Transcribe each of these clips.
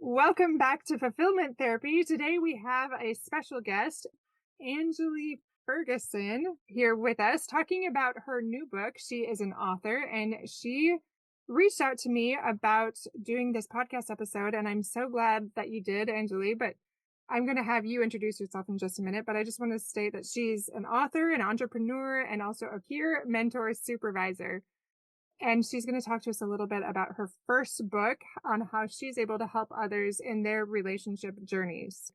Welcome back to Fulfillment Therapy. Today we have a special guest, Anjilee Ferguson, here with us talking about her new book. She is an author and she reached out to me about doing this podcast episode. And I'm so glad that you did, Anjilee, but I'm going to have you introduce yourself in just a minute. But I just want to state that she's an author, an entrepreneur, and also a peer mentor supervisor. And she's going to talk to us a little bit about her first book on how she's able to help others in their relationship journeys.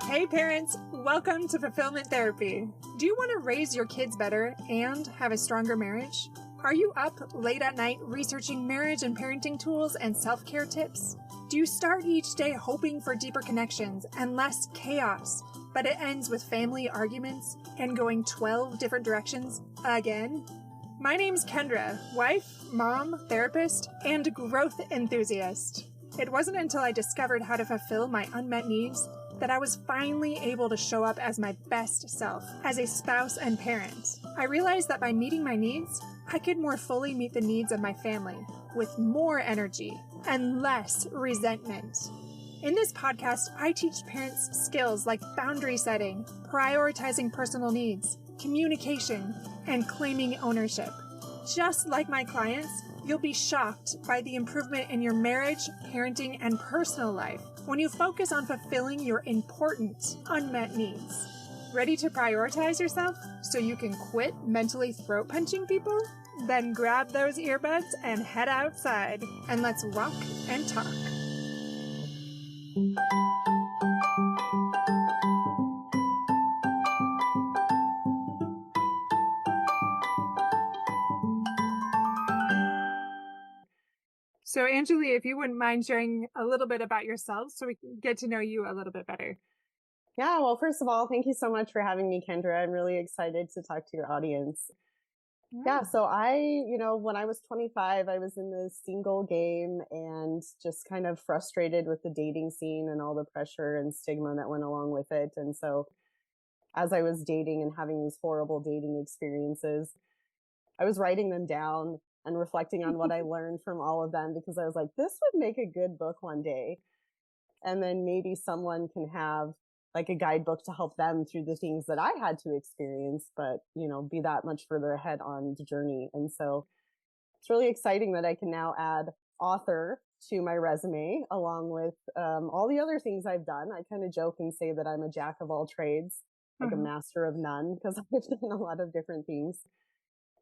Hey parents, welcome to Fulfillment Therapy. Do you want to raise your kids better and have a stronger marriage? Are you up late at night researching marriage and parenting tools and self-care tips? Do you start each day hoping for deeper connections and less chaos, but it ends with family arguments and going 12 different directions again? My name's Kendra, wife, mom, therapist, and growth enthusiast. It wasn't until I discovered how to fulfill my unmet needs that I was finally able to show up as my best self as a spouse and parent. I realized that by meeting my needs, I could more fully meet the needs of my family with more energy and less resentment. In this podcast, I teach parents skills like boundary setting, prioritizing personal needs, communication, and claiming ownership. Just like my clients, you'll be shocked by the improvement in your marriage, parenting, and personal life when you focus on fulfilling your important unmet needs. Ready to prioritize yourself so you can quit mentally throat punching people? Then grab those earbuds and head outside, and let's walk and talk. So, Anjilee, if you wouldn't mind sharing a little bit about yourself so we can get to know you a little bit better. Yeah, well, first of all, thank you so much for having me, Kendra. I'm really excited to talk to your audience. Yeah, so when I was 25, I was in the single game and just kind of frustrated with the dating scene and all the pressure and stigma that went along with it. And so as I was dating and having these horrible dating experiences, I was writing them down and reflecting on what I learned from all of them, because I was like, this would make a good book one day. And then maybe someone can have like a guidebook to help them through the things that I had to experience, but, be that much further ahead on the journey. And so it's really exciting that I can now add author to my resume along with all the other things I've done. I kind of joke and say that I'm a jack of all trades, like a master of none, because I've done a lot of different things.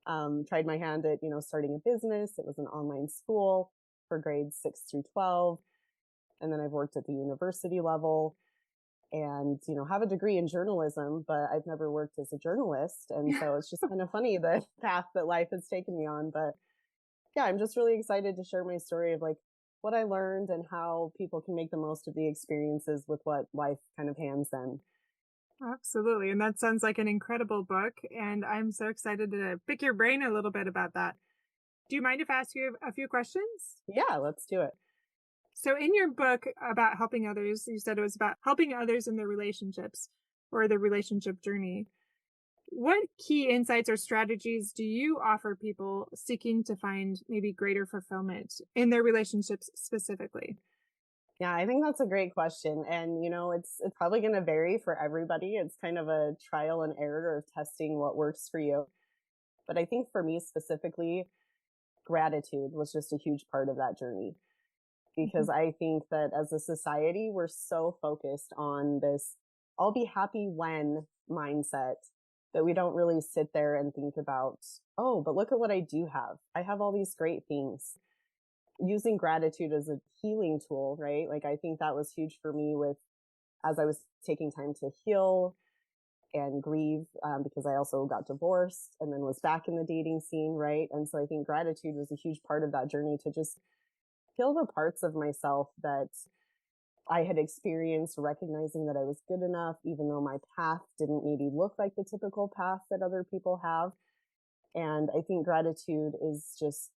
Tried my hand at, starting a business. It was an online school for grades 6 through 12. And then I've worked at the university level and, have a degree in journalism, but I've never worked as a journalist. And so it's just kind of funny the path that life has taken me on. But yeah, I'm just really excited to share my story of like what I learned and how people can make the most of the experiences with what life kind of hands them. Absolutely. And that sounds like an incredible book. And I'm so excited to pick your brain a little bit about that. Do you mind if I ask you a few questions? Yeah, let's do it. So in your book about helping others, you said it was about helping others in their relationships or their relationship journey. What key insights or strategies do you offer people seeking to find maybe greater fulfillment in their relationships specifically? Yeah, I think that's a great question. And, it's probably going to vary for everybody. It's kind of a trial and error of testing what works for you. But I think for me specifically, gratitude was just a huge part of that journey. Because I think that as a society, we're so focused on this, I'll be happy when mindset, that we don't really sit there and think about, oh, but look at what I do have. I have all these great things. Using gratitude as a healing tool, right? Like, I think that was huge for me as I was taking time to heal and grieve, because I also got divorced and then was back in the dating scene, right? And so I think gratitude was a huge part of that journey to just heal the parts of myself that I had experienced, recognizing that I was good enough, even though my path didn't maybe look like the typical path that other people have. And I think gratitude is just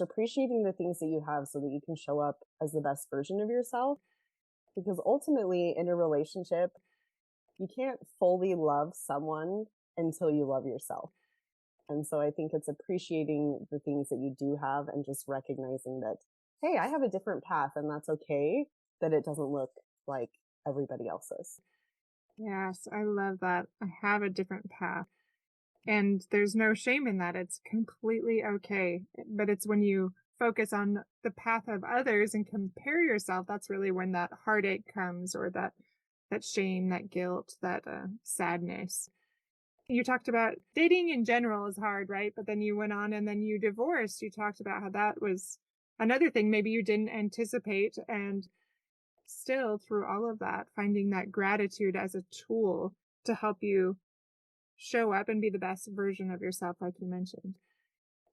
appreciating the things that you have so that you can show up as the best version of yourself. Because ultimately in a relationship, you can't fully love someone until you love yourself. And so I think it's appreciating the things that you do have and just recognizing that, hey, I have a different path and that's okay, that it doesn't look like everybody else's. Yes, I love that. I have a different path. And there's no shame in that. It's completely okay. But it's when you focus on the path of others and compare yourself, that's really when that heartache comes, or that shame, that guilt, that sadness. You talked about dating in general is hard, right? But then you went on and then you divorced. You talked about how that was another thing maybe you didn't anticipate. And still, through all of that, finding that gratitude as a tool to help you show up and be the best version of yourself, like you mentioned.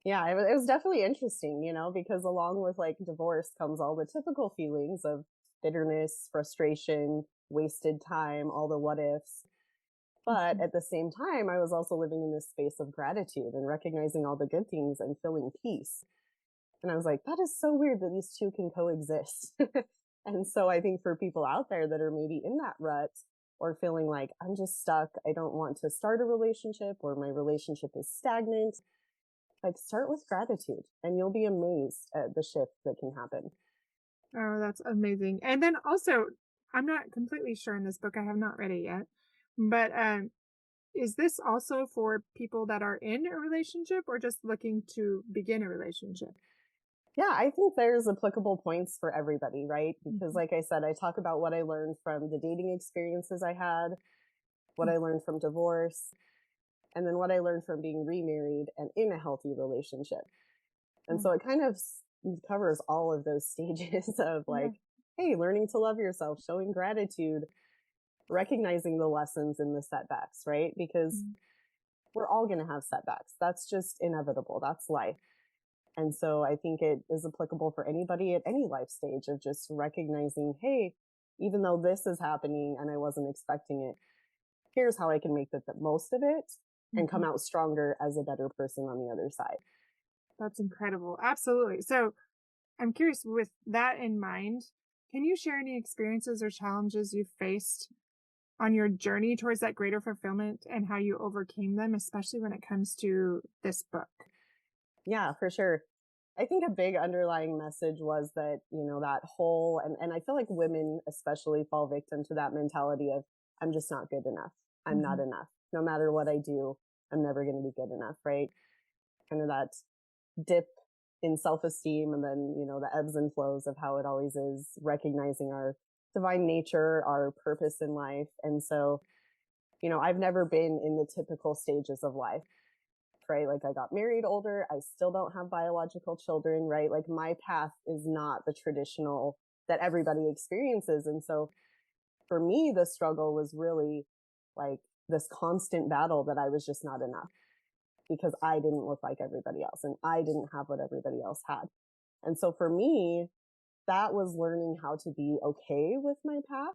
Yeah, it was definitely interesting, because along with like divorce comes all the typical feelings of bitterness, frustration, wasted time, all the what ifs. But Mhm. at the same time, I was also living in this space of gratitude and recognizing all the good things and feeling peace. And I was like, that is so weird that these two can coexist. And so I think for people out there that are maybe in that rut or feeling like I'm just stuck, I don't want to start a relationship, or my relationship is stagnant, like start with gratitude and you'll be amazed at the shift that can happen. Oh, that's amazing. And then also, I'm not completely sure in this book, I have not read it yet, but is this also for people that are in a relationship or just looking to begin a relationship? Yeah, I think there's applicable points for everybody, right? Because Mhm. like I said, I talk about what I learned from the dating experiences I had, what I learned from divorce, and then what I learned from being remarried and in a healthy relationship. And so Mm. it kind of covers all of those stages of Yeah. like, hey, learning to love yourself, showing gratitude, recognizing the lessons in the setbacks, right? Because Mm. we're all going to have setbacks. That's just inevitable. That's life. And so I think it is applicable for anybody at any life stage of just recognizing, hey, even though this is happening and I wasn't expecting it, here's how I can make the most of it and come Mhm. out stronger as a better person on the other side. That's incredible. Absolutely. So I'm curious, with that in mind, can you share any experiences or challenges you faced on your journey towards that greater fulfillment and how you overcame them, especially when it comes to this book? Yeah, for sure. I think a big underlying message was that, that whole, and I feel like women especially fall victim to that mentality of, I'm just not good enough. I'm not Mhm. enough. No matter what I do, I'm never going to be good enough, right? Kind of that dip in self-esteem and then, the ebbs and flows of how it always is, recognizing our divine nature, our purpose in life. And so, I've never been in the typical stages of life, right? Like I got married older. I still don't have biological children, right? Like my path is not the traditional that everybody experiences. And so for me, the struggle was really like this constant battle that I was just not enough because I didn't look like everybody else and I didn't have what everybody else had. And so for me, that was learning how to be okay with my path.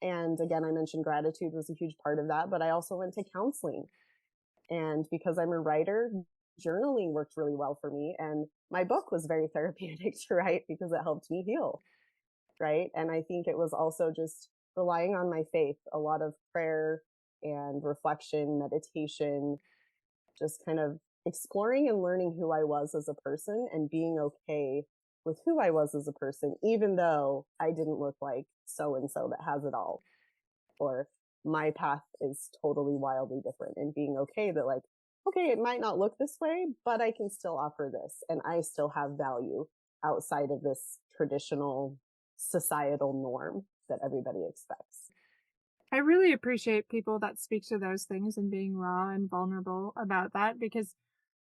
And again, I mentioned gratitude was a huge part of that, but I also went to counseling. And because I'm a writer, journaling worked really well for me. And my book was very therapeutic to write because it helped me heal. Right. And I think it was also just relying on my faith, a lot of prayer and reflection, meditation, just kind of exploring and learning who I was as a person and being okay with who I was as a person, even though I didn't look like so and so that has it all, or my path is totally wildly different, and being okay that like, okay, it might not look this way, but I can still offer this and I still have value outside of this traditional societal norm that everybody expects. I really appreciate people that speak to those things and being raw and vulnerable about that, because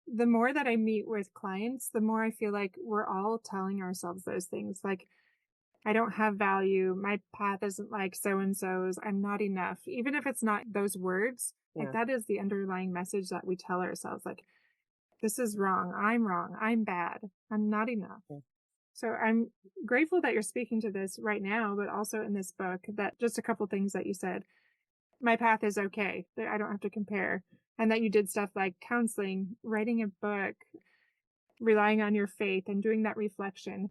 the more that I meet with clients, the more I feel like we're all telling ourselves those things. Like, I don't have value. My path isn't like so and so's. I'm not enough. Even if it's not those words, like Yeah. that is the underlying message that we tell ourselves. Like, this is wrong. I'm bad. I'm not enough. Yeah. So I'm grateful that you're speaking to this right now, but also in this book, that just a couple things that you said. My path is okay. That I don't have to compare. And that you did stuff like counseling, writing a book, relying on your faith and doing that reflection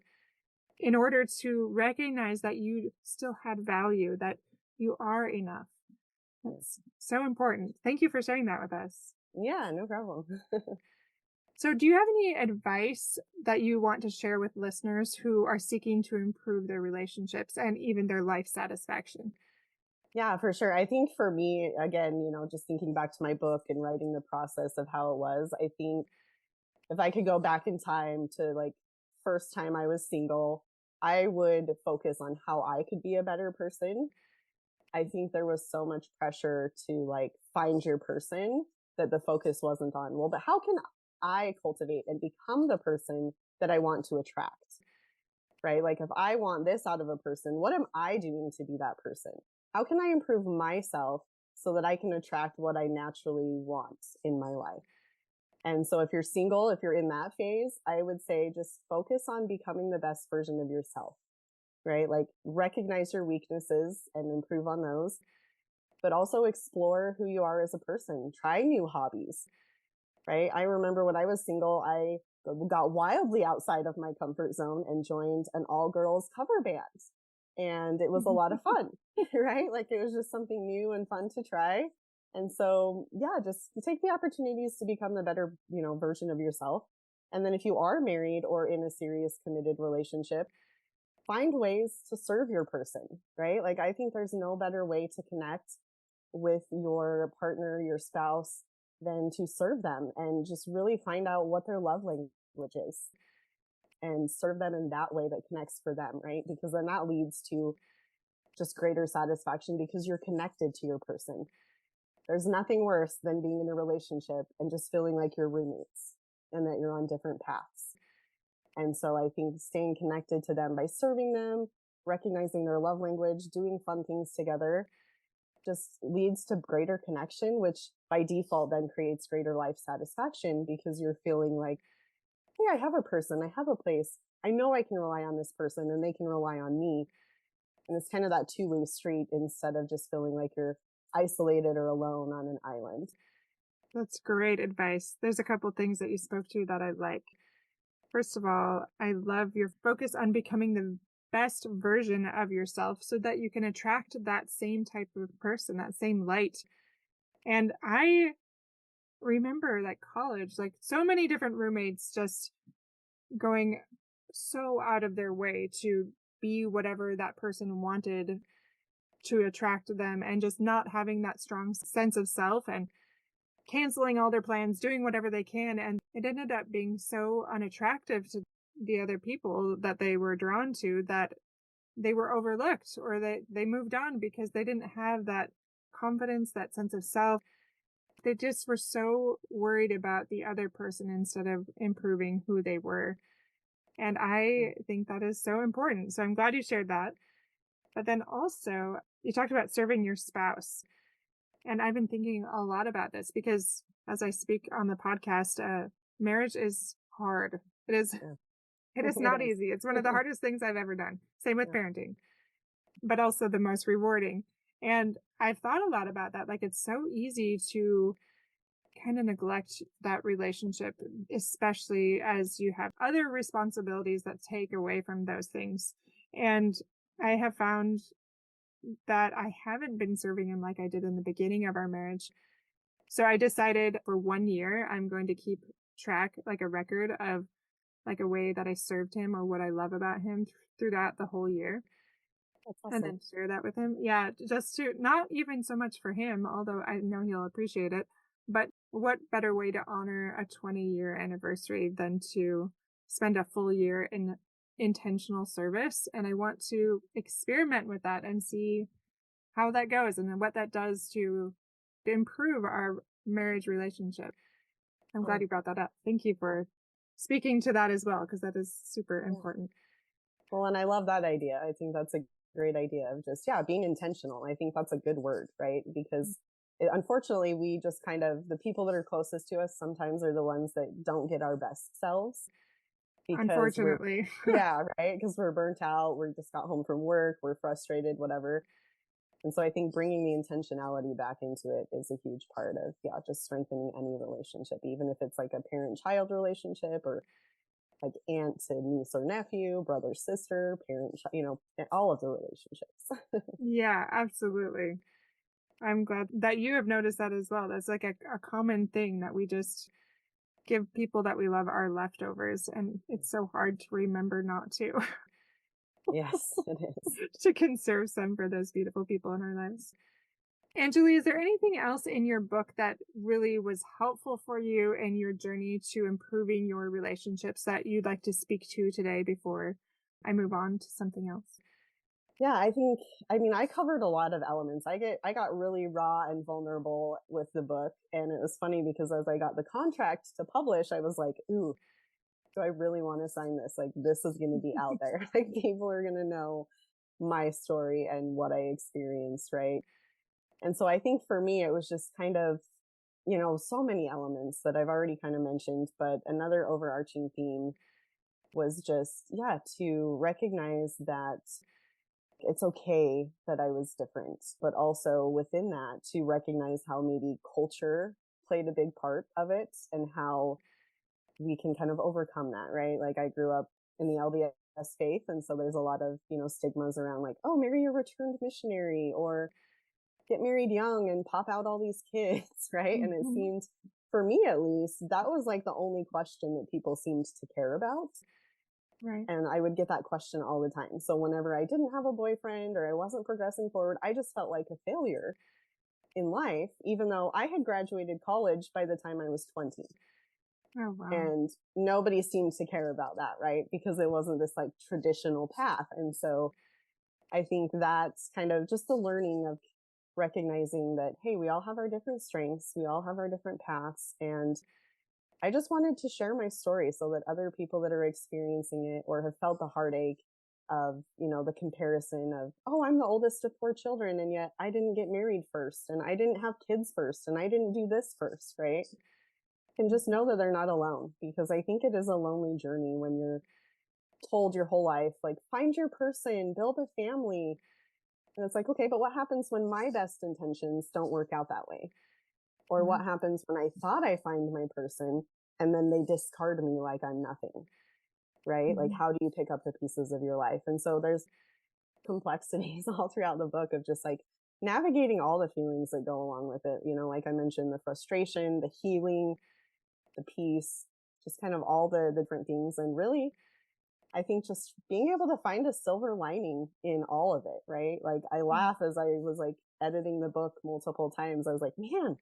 in order to recognize that you still had value, that you are enough. That's so important. Thank you for sharing that with us. Yeah, no problem. So, do you have any advice that you want to share with listeners who are seeking to improve their relationships and even their life satisfaction? Yeah, for sure. I think for me, again, just thinking back to my book and writing the process of how it was, I think if I could go back in time to like first time I was single, I would focus on how I could be a better person. I think there was so much pressure to like find your person that the focus wasn't on, well, but how can I cultivate and become the person that I want to attract? Right? Like if I want this out of a person, what am I doing to be that person? How can I improve myself so that I can attract what I naturally want in my life? And so if you're single, if you're in that phase, I would say just focus on becoming the best version of yourself, right? Like recognize your weaknesses and improve on those, but also explore who you are as a person. Try new hobbies, right? I remember when I was single, I got wildly outside of my comfort zone and joined an all girls cover band. And it was a lot of fun, right? Like it was just something new and fun to try. And so, yeah, just take the opportunities to become the better, version of yourself. And then if you are married or in a serious committed relationship, find ways to serve your person, right? Like I think there's no better way to connect with your partner, your spouse, than to serve them and just really find out what their love language is and serve them in that way that connects for them, right? Because then that leads to just greater satisfaction because you're connected to your person. There's nothing worse than being in a relationship and just feeling like you're roommates and that you're on different paths. And so I think staying connected to them by serving them, recognizing their love language, doing fun things together just leads to greater connection, which by default then creates greater life satisfaction because you're feeling like, hey, I have a person, I have a place. I know I can rely on this person and they can rely on me. And it's kind of that two-way street instead of just feeling like you're isolated or alone on an island. That's great advice. There's a couple things that you spoke to that I like. First of all, I love your focus on becoming the best version of yourself so that you can attract that same type of person, that same light. And I remember that college, like so many different roommates just going so out of their way to be whatever that person wanted to attract them and just not having that strong sense of self and canceling all their plans, doing whatever they can. And it ended up being so unattractive to the other people that they were drawn to that they were overlooked or they moved on because they didn't have that confidence, that sense of self. They just were so worried about the other person instead of improving who they were. And I think that is so important. So I'm glad you shared that. But then also, you talked about serving your spouse. And I've been thinking a lot about this because as I speak on the podcast, marriage is hard. It is, it is not easy. It's one of the hardest things I've ever done. Same with parenting, but also the most rewarding. And I've thought a lot about that. Like it's so easy to kind of neglect that relationship, especially as you have other responsibilities that take away from those things. And I have found that I haven't been serving him like I did in the beginning of our marriage. So I decided for 1 year, I'm going to keep track, like a record of like a way that I served him or what I love about him throughout the whole year. That's awesome. And then share that with him. Yeah, just to not even so much for him, although I know he'll appreciate it, but what better way to honor a 20-year anniversary than to spend a full year in intentional service? And I want to experiment with that and see how that goes and then what that does to improve our marriage relationship. I'm glad you brought that up. Thank you for speaking to that as well, because that is super important. Well, and I love that idea. I think that's a great idea of just, being intentional. I think that's a good word, right? Because unfortunately, we just kind of, the people that are closest to us sometimes are the ones that don't get our best selves. Unfortunately. Yeah, right? Because we're burnt out. We just got home from work. We're frustrated, whatever. And so I think bringing the intentionality back into it is a huge part of, just strengthening any relationship, even if it's like a parent-child relationship or like aunt to niece or nephew, brother, sister, parent, all of the relationships. Yeah, absolutely. I'm glad that you have noticed that as well. That's like a common thing that we just give people that we love our leftovers. And it's so hard to remember not to, Yes, it is. to conserve some for those beautiful people in our lives. Anjilee, is there anything else in your book that really was helpful for you in your journey to improving your relationships that you'd like to speak to today before I move on to something else? Yeah, I covered a lot of elements. I got really raw and vulnerable with the book. And it was funny because as I got the contract to publish, I was like, ooh, do I really want to sign this? Like, this is going to be out there. Like, people are going to know my story and what I experienced, right? And so I think for me, it was just kind of, so many elements that I've already kind of mentioned, but another overarching theme was just, yeah, to recognize that it's okay that I was different, but also within that to recognize how maybe culture played a big part of it and how we can kind of overcome that, right? Like I grew up in the LDS faith. And so there's a lot of, stigmas around like, oh, marry a returned missionary or get married young and pop out all these kids, right? And it seemed, for me at least, that was like the only question that people seemed to care about. Right. And I would get that question all the time. So whenever I didn't have a boyfriend or I wasn't progressing forward, I just felt like a failure in life, even though I had graduated college by the time I was 20. Oh, wow. And nobody seemed to care about that, right? Because it wasn't this like traditional path. And so I think that's kind of just the learning of recognizing that, hey, we all have our different strengths. We all have our different paths. And I just wanted to share my story so that other people that are experiencing it or have felt the heartache of, the comparison of, oh, I'm the oldest of 4 children and yet I didn't get married first and I didn't have kids first and I didn't do this first, right? And just know that they're not alone, because I think it is a lonely journey when you're told your whole life, like, find your person, build a family. And it's like, okay, but what happens when my best intentions don't work out that way? Or what happens when I thought I find my person and then they discard me like I'm nothing, right? Like, how do you pick up the pieces of your life? And so there's complexities all throughout the book of just like navigating all the feelings that go along with it. Like I mentioned, the frustration, the healing, the peace, just kind of all the different things. And really, I think just being able to find a silver lining in all of it, right? Like I laugh as I was like editing the book multiple times. I was like, man,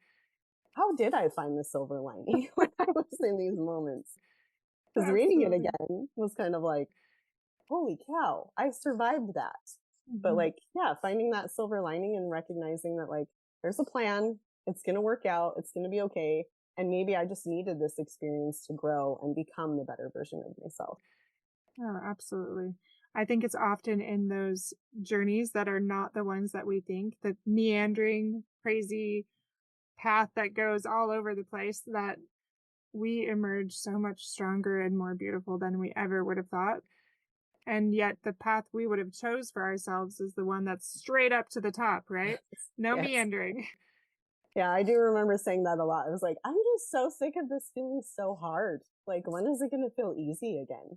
how did I find the silver lining when I was in these moments? Because reading it again was kind of like, holy cow, I survived that. But like, yeah, finding that silver lining and recognizing that like, there's a plan, it's going to work out, it's going to be okay. And maybe I just needed this experience to grow and become the better version of myself. Oh, absolutely. I think it's often in those journeys that are not the ones that we think, the meandering, crazy path that goes all over the place, that we emerge so much stronger and more beautiful than we ever would have thought. And yet the path we would have chose for ourselves is the one that's straight up to the top, right? No Yes. meandering. Yeah, I do remember saying that a lot. I was like, I'm just so sick of this feeling so hard. Like, when is it going to feel easy again?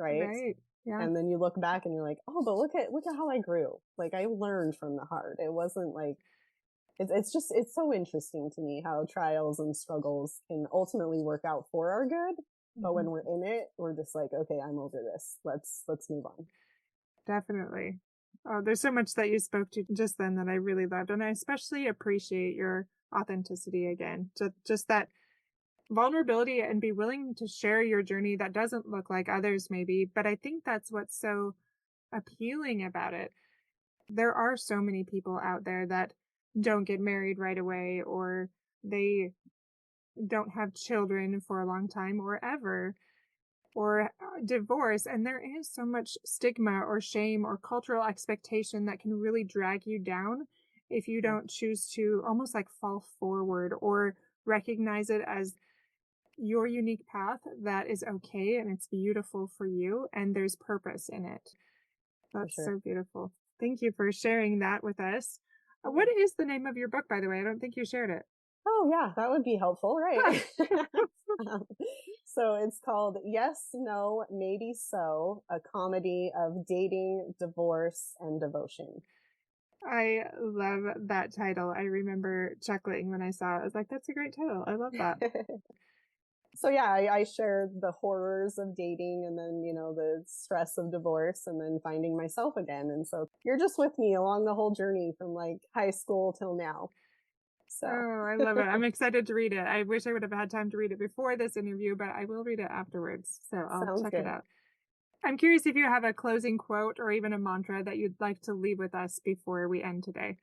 Right. Yeah. And then you look back and you're like, oh, but look at how I grew. Like I learned from the hard. It wasn't like, it's so interesting to me how trials and struggles can ultimately work out for our good. But when we're in it, we're just like, okay, I'm over this. Let's move on. Definitely. Oh, there's so much that you spoke to just then that I really loved. And I especially appreciate your authenticity again. Just that vulnerability and be willing to share your journey that doesn't look like others maybe. But I think that's what's so appealing about it. There are so many people out there that don't get married right away, or they don't have children for a long time or ever, or divorce. And there is so much stigma or shame or cultural expectation that can really drag you down if you don't choose to almost like fall forward or recognize it as your unique path that is okay and it's beautiful for you and there's purpose in it. That's so beautiful. Thank you for sharing that with us. What is the name of your book, by the way? I don't think you shared it. Oh yeah, that would be helpful, right? So it's called Yes, No, Maybe So, a comedy of dating, divorce, and devotion. I love that title. I remember chuckling when I saw it. I was like, that's a great title. I love that. So yeah, I share the horrors of dating and then, the stress of divorce and then finding myself again. And so you're just with me along the whole journey from like high school till now. So Oh, I love it. I'm excited to read it. I wish I would have had time to read it before this interview, but I will read it afterwards. So I'll sounds check it good. out. I'm curious if you have a closing quote or even a mantra that you'd like to leave with us before we end today.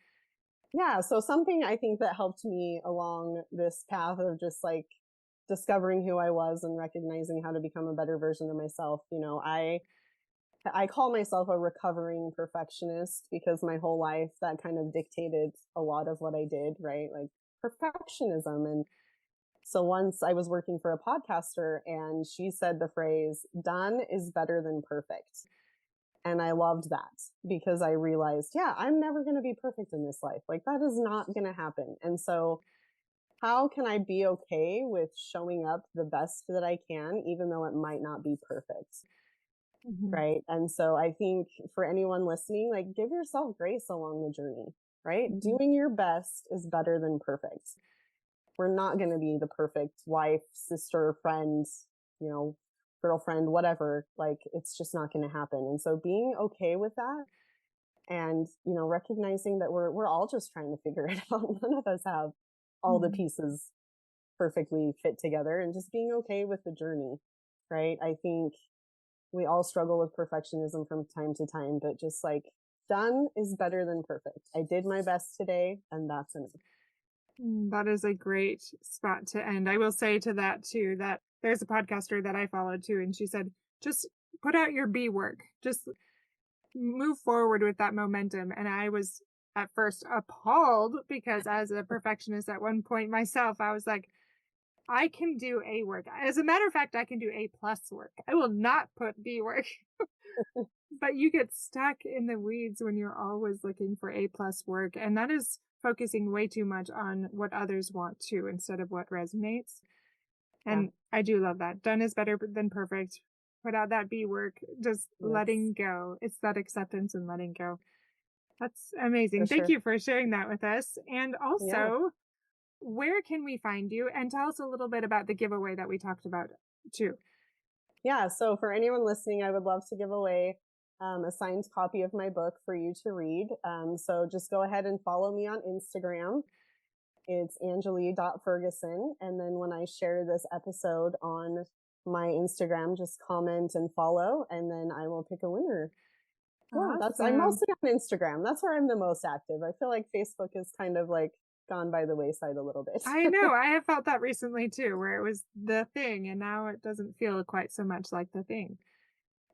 Yeah. So something I think that helped me along this path of just like discovering who I was and recognizing how to become a better version of myself. I call myself a recovering perfectionist because my whole life that kind of dictated a lot of what I did, right? Like perfectionism. And so once I was working for a podcaster and she said the phrase, done is better than perfect. And I loved that because I realized, yeah, I'm never going to be perfect in this life. Like that is not going to happen. And so how can I be okay with showing up the best that I can, even though it might not be perfect? Mm-hmm. Right. And so I think for anyone listening, like give yourself grace along the journey, right? Mm-hmm. Doing your best is better than perfect. We're not going to be the perfect wife, sister, friend, girlfriend, whatever. Like it's just not going to happen. And so being okay with that and, recognizing that we're all just trying to figure it out. None of us have all the pieces perfectly fit together and just being okay with the journey. Right. I think we all struggle with perfectionism from time to time, but just like done is better than perfect. I did my best today and that's enough. That is a great spot to end. I will say to that too, that there's a podcaster that I followed too, and she said, just put out your B work. Just move forward with that momentum. And I was at first appalled because as a perfectionist at one point myself, I was like, I can do A work. As a matter of fact, I can do A+ work. I will not put B work. But you get stuck in the weeds when you're always looking for A+ work. And that is focusing way too much on what others want to instead of what resonates. And I do love that. Done is better than perfect. Put out that B work, just letting go. It's that acceptance and letting go. That's amazing. Thank you for sharing that with us. And also, where can we find you? And tell us a little bit about the giveaway that we talked about too. Yeah. So for anyone listening, I would love to give away a signed copy of my book for you to read. So just go ahead and follow me on Instagram. It's Anjilee.Ferguson. And then when I share this episode on my Instagram, just comment and follow, and then I will pick a winner. Yeah, I'm mostly on Instagram. That's where I'm the most active. I feel like Facebook is kind of like gone by the wayside a little bit. I know. I have felt that recently too, where it was the thing, and now it doesn't feel quite so much like the thing.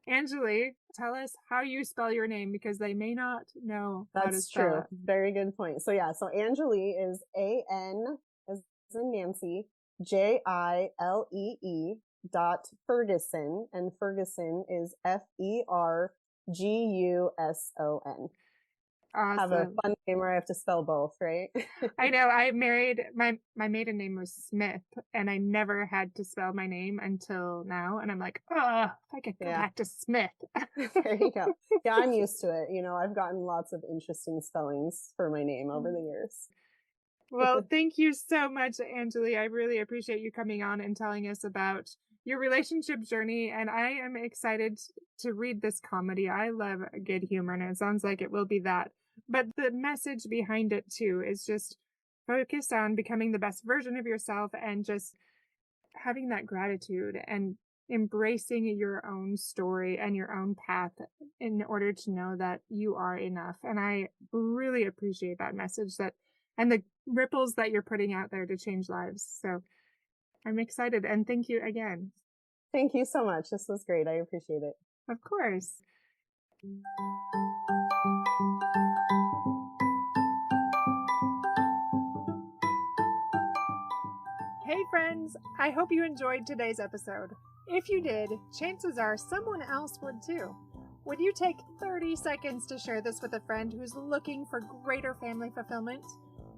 Anjilee, tell us how you spell your name because they may not know how to spell it. That's true. Very good point. So yeah, so Anjilee is A-N as in Nancy, J-I-L-E-E .Ferguson, and Ferguson is F-E-R-G-U-S-O-N. Awesome. Have a fun name where I have to spell both, right? I know. I married my maiden name was Smith, and I never had to spell my name until now. And I'm like, oh, if I could go back to Smith. There you go. Yeah, I'm used to it. I've gotten lots of interesting spellings for my name over the years. Well, thank you so much, Anjilee. I really appreciate you coming on and telling us about your relationship journey. And I am excited to read this comedy. I love good humor, and it sounds like it will be that. But the message behind it too is just focus on becoming the best version of yourself and just having that gratitude and embracing your own story and your own path in order to know that you are enough. And I really appreciate that message and the ripples that you're putting out there to change lives. So I'm excited. And thank you again. Thank you so much. This was great. I appreciate it. Of course. Hey friends, I hope you enjoyed today's episode. If you did, chances are someone else would too. Would you take 30 seconds to share this with a friend who's looking for greater family fulfillment?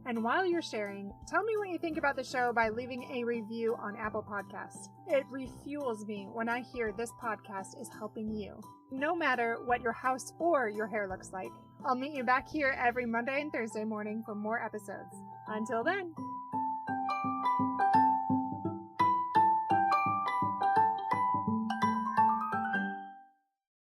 And while you're sharing, tell me what you think about the show by leaving a review on Apple Podcasts. It refuels me when I hear this podcast is helping you. No matter what your house or your hair looks like, I'll meet you back here every Monday and Thursday morning for more episodes. Until then.